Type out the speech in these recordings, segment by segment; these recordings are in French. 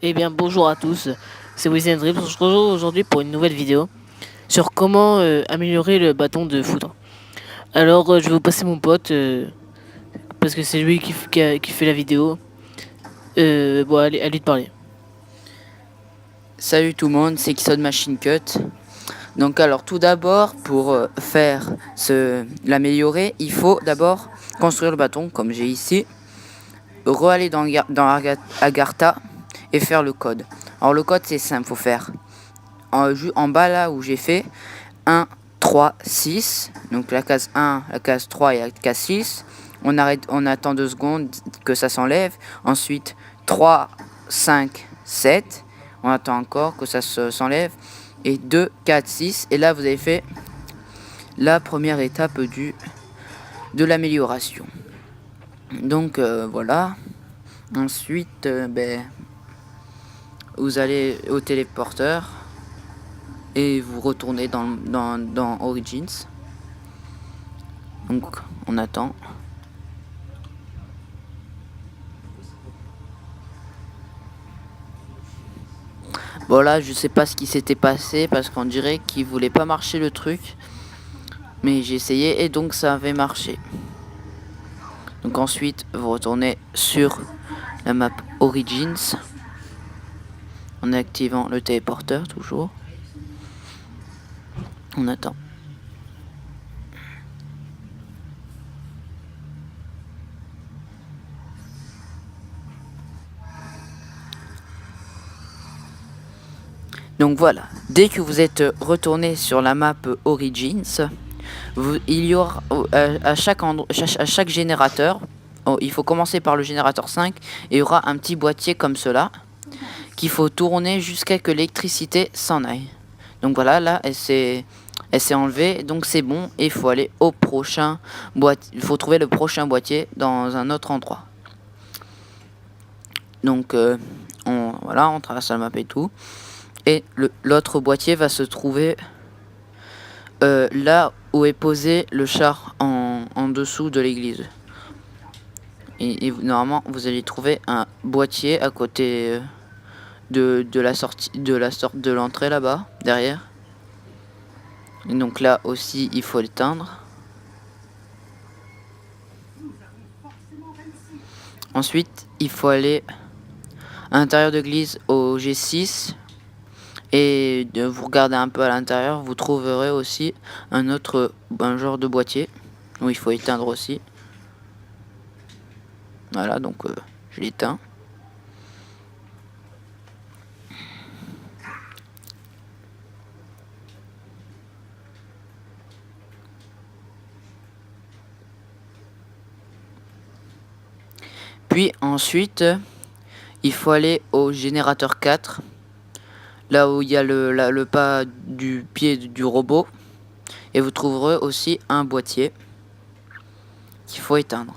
Eh bien bonjour à tous, c'est Wesley Drips. On se retrouve aujourd'hui pour une nouvelle vidéo sur comment améliorer le bâton de foudre. Alors je vais vous passer mon pote parce que c'est lui qui fait la vidéo. Bon allez, à lui de parler. Salut tout le monde, c'est Kison Machine Cut. Donc alors tout d'abord pour l'améliorer, il faut d'abord construire le bâton comme j'ai ici, re-aller dans Agartha et faire le code. Alors le code c'est simple, faut faire en bas là où j'ai fait 1, 3, 6, donc la case 1, la case 3 et la case 6. On arrête, on attend 2 secondes que ça s'enlève. Ensuite 3, 5, 7. On attend encore que ça s'enlève. Et 2, 4, 6. Et là vous avez fait la première étape de l'amélioration. Donc voilà. Ensuite vous allez au téléporteur et vous retournez dans Origins. Donc on attend. Bon là je sais pas ce qui s'était passé parce qu'on dirait qu'il voulait pas marcher le truc. Mais j'ai essayé et donc ça avait marché. Donc ensuite vous retournez sur la map Origins en activant le téléporteur toujours. On attend. Donc voilà, dès que vous êtes retourné sur la map Origins, il y aura à chaque générateur, il faut commencer par le générateur 5 et il y aura un petit boîtier comme cela qu'il faut tourner jusqu'à que l'électricité s'en aille. Donc voilà, là elle s'est enlevée, donc c'est bon et il faut aller au prochain boîtier. Il faut trouver le prochain boîtier dans un autre endroit. Donc voilà, on traverse la map et tout. Et l'autre boîtier va se trouver là où est posé le char en dessous de l'église. Et normalement, vous allez trouver un boîtier à côté de la sortie, de l'entrée là-bas, derrière. Et donc là aussi, il faut l'éteindre. Ensuite, il faut aller à l'intérieur de l'église au G6. Et vous regardez un peu à l'intérieur, vous trouverez aussi un genre de boîtier où il faut éteindre aussi. Voilà, donc je l'éteins. Puis ensuite, il faut aller au générateur 4. Là où il y a le pas du pied du robot. Et vous trouverez aussi un boîtier qu'il faut éteindre.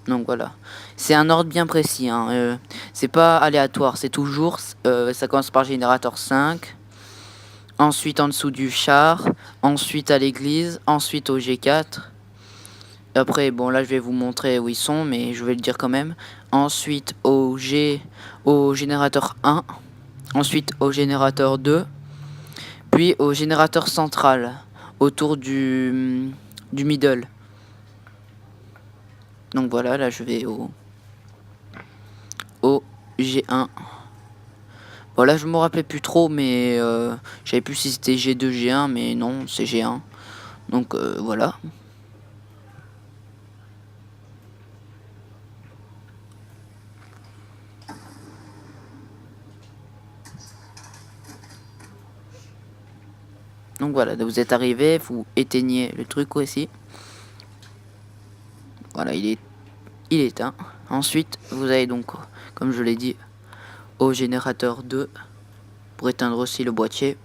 Donc voilà. C'est un ordre bien précis. Hein. C'est pas aléatoire. C'est toujours... ça commence par générateur 5. Ensuite en dessous du char. Ensuite à l'église. Ensuite au G4. Après, bon là je vais vous montrer où ils sont. Mais je vais le dire quand même. Ensuite au générateur 1. Ensuite au générateur 2. Puis au générateur central. Autour du middle. Donc voilà, là je vais au G1. Bon là je me rappelais plus trop, mais je savais plus si c'était G2, G1, mais non, c'est G1. Donc voilà. Donc voilà, vous êtes arrivé, vous éteignez le truc aussi. Voilà, il est éteint. Ensuite, vous allez donc, comme je l'ai dit, au générateur 2 pour éteindre aussi le boîtier.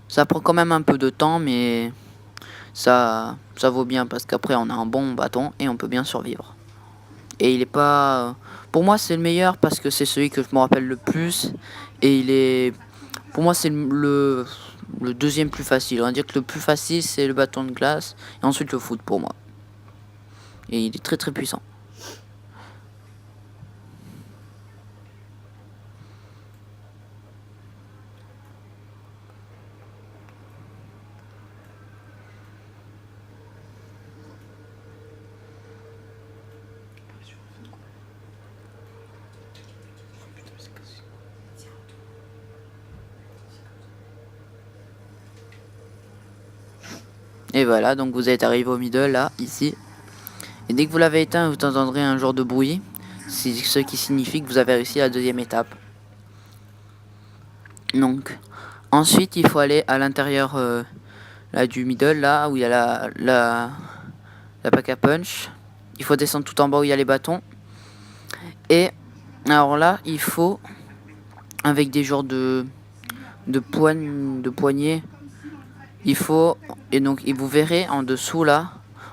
Ça prend quand même un peu de temps, mais ça vaut bien parce qu'après on a un bon bâton et on peut bien survivre. Et il est pas... Pour moi c'est le meilleur parce que c'est celui que je me rappelle le plus. Et il est... Pour moi c'est le deuxième plus facile. On va dire que le plus facile c'est le bâton de glace. Et ensuite le foot pour moi. Et il est très très puissant. Et voilà, donc vous êtes arrivé au middle là, ici. Et dès que vous l'avez éteint, vous entendrez un genre de bruit. C'est ce qui signifie que vous avez réussi la deuxième étape. Donc, ensuite, il faut aller à l'intérieur là, du middle, là où il y a la pack à punch. Il faut descendre tout en bas où il y a les bâtons. Et alors là, il faut, avec des genres de poignées, il faut, et donc et vous verrez en dessous là,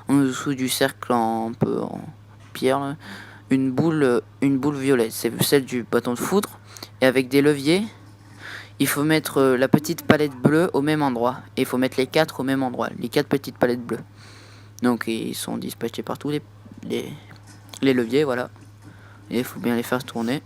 en dessous du cercle un peu en pierre, là, une boule violette, c'est celle du bâton de foudre. Et avec des leviers, il faut mettre la petite palette bleue au même endroit. Et il faut mettre les 4 au même endroit, les 4 petites palettes bleues. Donc ils sont dispatchés partout les leviers, voilà. Et il faut bien les faire tourner.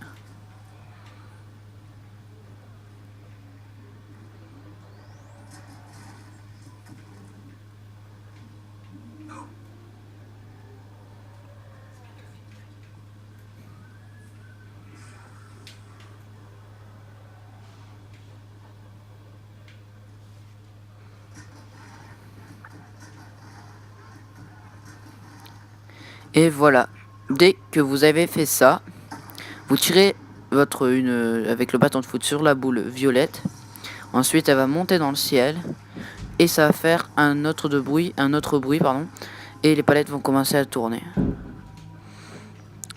Et voilà, dès que vous avez fait ça, vous tirez avec le bâton de foot sur la boule violette. Ensuite, elle va monter dans le ciel et ça va faire un autre bruit, pardon. Et les palettes vont commencer à tourner.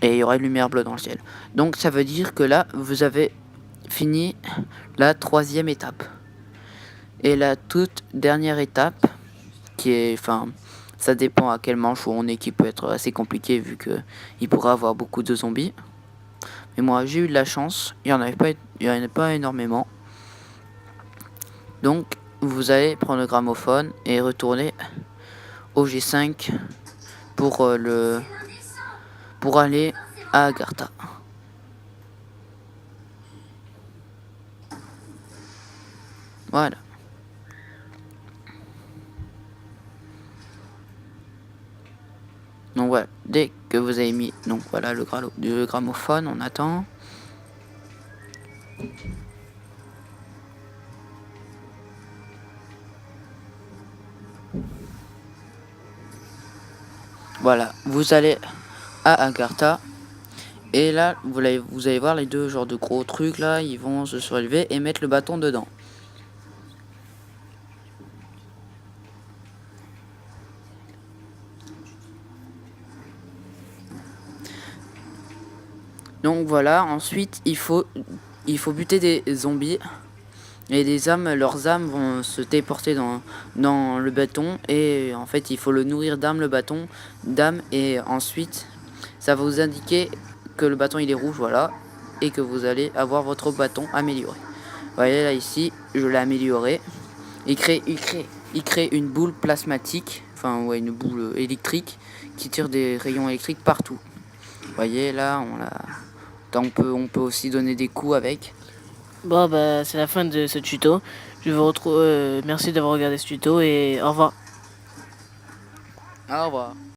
Et il y aura une lumière bleue dans le ciel. Donc ça veut dire que là, vous avez fini la 3e étape. Et la toute dernière étape, qui est, enfin, ça dépend à quelle manche où on est, qui peut être assez compliqué vu que il pourra avoir beaucoup de zombies. Mais moi j'ai eu de la chance, il y en avait pas énormément. Donc vous allez prendre le gramophone et retourner au G5 pour aller à Agartha. Voilà. Donc voilà, dès que vous avez mis, donc voilà le gramophone, on attend. Voilà, vous allez à Agartha. Et là, vous allez voir les deux genres de gros trucs là, ils vont se surélever et mettre le bâton dedans. Donc voilà, ensuite il faut buter des zombies. Et leurs âmes vont se téléporter dans le bâton. Et en fait il faut le nourrir d'âmes, le bâton d'âmes. Et ensuite ça va vous indiquer que le bâton il est rouge, voilà. Et que vous allez avoir votre bâton amélioré. Vous voyez là ici, je l'ai amélioré. Il crée une boule plasmatique, enfin ouais, une boule électrique qui tire des rayons électriques partout. Vous voyez là, on peut aussi donner des coups avec. Bon, bah, c'est la fin de ce tuto. Je vous retrouve. Merci d'avoir regardé ce tuto et au revoir. Au revoir.